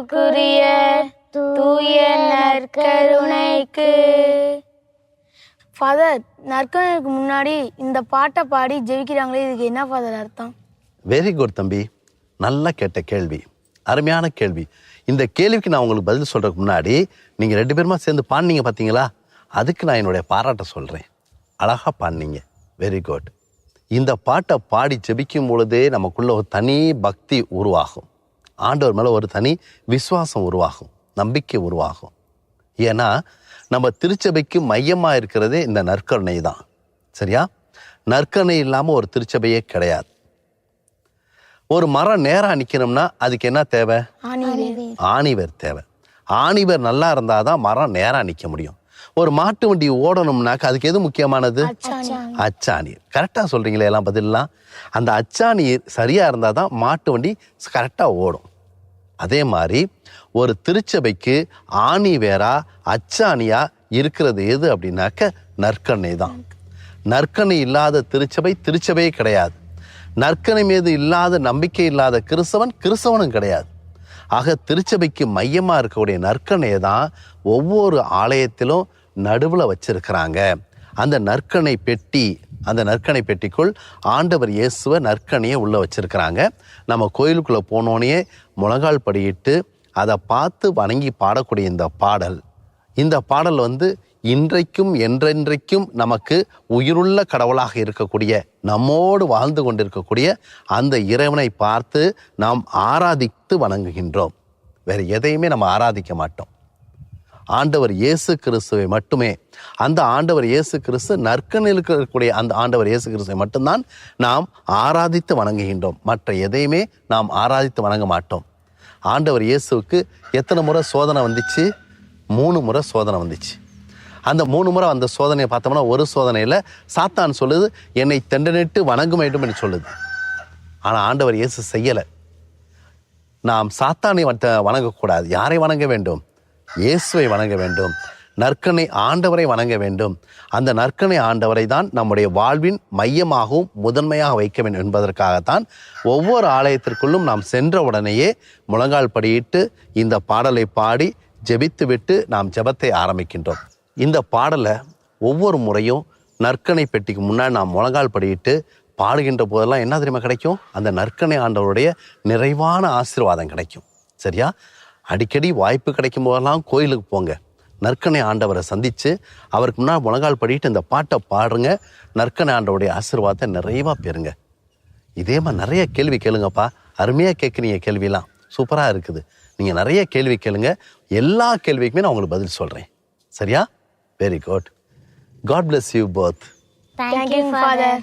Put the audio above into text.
புகழுக்குரிய தூய நற்கருணைக்கு. ஃபாதர், நற்கருணைக்கு முன்னாடி இந்த பாட்டை பாடி ஜெபிக்கிறாங்களே, இதுக்கு என்ன ஃபாதர் அர்த்தம்? வெரி குட் தம்பி, நல்லா கேட்ட கேள்வி, அருமையான கேள்வி. இந்த கேள்விக்கு நான் உங்களுக்கு பதில் சொல்றதுக்கு முன்னாடி நீங்க 2 பேருமா சேர்ந்து பாடினீங்க பார்த்தீங்களா, அதுக்கு நான் என்னுடைய பாராட்ட சொல்றேன். அழகா பாடினீங்க, வெரி குட். இந்த பாட்டை பாடி ஜெபிக்கும் பொழுதே நமக்குள்ள ஒரு தனி பக்தி உருவாகும், ஆண்டவர் மேலே ஒரு தனி விசுவாசம் உருவாகும், நம்பிக்கை உருவாகும். ஏன்னா நம்ம திருச்சபைக்கு மையமாக இருக்கிறதே இந்த நற்கருணை தான். சரியா? நற்கருணை இல்லாமல் ஒரு திருச்சபையே கிடையாது. ஒரு மரம் நேராக நிற்கணும்னா அதுக்கு என்ன தேவை? ஆணிவேர் தேவை. ஆணிவேர் நல்லா இருந்தால் தான் மரம் நேராக நிற்க முடியும். ஒரு மாட்டு வண்டி ஓடணும்னாக்க அதுக்கு எது முக்கியமானது? அச்சாணி. கரெக்டாக சொல்கிறீங்களே எல்லாம் பதிலாம். அந்த அச்சாணி சரியாக இருந்தால் தான் மாட்டு வண்டி கரெக்டாக ஓடும். அதே மாதிரி ஒரு திருச்சபைக்கு ஆணி வேறா அச்சாணியா இருக்கிறது எது அப்படின்னாக்க நற்கருணை தான். நற்கருணை இல்லாத திருச்சபை திருச்சபையே கிடையாது. நற்கருணை மீது இல்லாத நம்பிக்கை இல்லாத கிறிஸ்தவனும் கிடையாது. ஆக திருச்சபைக்கு மையமாக இருக்கக்கூடிய நற்கருணையை தான் ஒவ்வொரு ஆலயத்திலும் நடுவில் வச்சிருக்கிறாங்க. அந்த நற்கருணை பெட்டி, அந்த நற்கருணை பெட்டிக்குள் ஆண்டவர் இயேசுவை நற்கருணையை உள்ளே வச்சிருக்கிறாங்க. நம்ம கோயிலுக்குள்ளே போனோன்னே முழங்கால் படியிட்டு அதை பார்த்து வணங்கி பாடக்கூடிய இந்த பாடல் இன்றைக்கும் என்றென்றைக்கும் நமக்கு உயிருள்ள கடவுளாக இருக்கக்கூடிய, நம்மோடு வாழ்ந்து கொண்டிருக்கக்கூடிய அந்த இறைவனை பார்த்து நாம் ஆராதித்து வணங்குகின்றோம். வேறு எதையுமே நம்ம ஆராதிக்க மாட்டோம். ஆண்டவர் இயேசு கிறிஸ்துவை மட்டுமே, அந்த ஆண்டவர் இயேசு கிறிஸ்து நற்கருணையில் இருக்கக்கூடிய அந்த ஆண்டவர் இயேசு கிறிஸ்துவை மட்டும்தான் நாம் ஆராதித்து வணங்குகின்றோம். மற்ற எதையுமே நாம் ஆராதித்து வணங்க மாட்டோம். ஆண்டவர் இயேசுவுக்கு எத்தனை முறை சோதனை வந்துச்சு? 3 முறை சோதனை வந்துச்சு. அந்த 3 முறை அந்த சோதனையை பார்த்தோம்னா, ஒரு சோதனையில் சாத்தான் சொல்லுது என்னை தண்டனிட்டு வணங்க வேண்டும் என்று சொல்லுது. ஆனால் ஆண்டவர் இயேசு செய்யலை. நாம் சாத்தானை வணங்கக்கூடாது. யாரை வணங்க வேண்டும்? இயேசுவை வணங்க வேண்டும். நற்கருணை ஆண்டவரை வணங்க வேண்டும். அந்த நற்கருணை ஆண்டவரை தான் நம்முடைய வாழ்வின் மையமாகவும் முதன்மையாக வைக்க வேண்டும் என்பதற்காகத்தான் ஒவ்வொரு ஆலயத்திற்குள்ளும் நாம் சென்ற உடனேயே முழங்கால் படியிட்டு இந்த பாடலை பாடி ஜெபித்து விட்டு நாம் ஜெபத்தை ஆரம்பிக்கின்றோம். இந்த பாடலை ஒவ்வொரு முறையும் நற்கருணை பெட்டிக்கு முன்னாடி நாம் முழங்கால் படியிட்டு பாடுகின்ற போதெல்லாம் என்ன தெரியுமா கிடைக்கும்? அந்த நற்கருணை ஆண்டவருடைய நிறைவான ஆசீர்வாதம் கிடைக்கும். சரியா? அடிக்கடி வாய்ப்பு கிடைக்கும் போதெல்லாம் கோயிலுக்கு போங்க, நற்கருணை ஆண்டவரை சந்தித்து அவருக்கு முன்னாடி முழங்கால் படிட்டு இந்த பாட்டை பாடுங்க. நற்கருணை ஆண்டவருடைய ஆசீர்வாதத்தை நிறைவாக பெறுங்க. இதே மாதிரி நிறைய கேள்வி கேளுங்கப்பா. அருமையாக கேட்குறீங்க, கேள்வியெல்லாம் சூப்பராக இருக்குது. நீங்கள் நிறைய கேள்வி கேளுங்க, எல்லா கேள்விக்குமே நான் உங்களுக்கு பதில் சொல்கிறேன். சரியா? Very good. God bless you both. Thank you, Father.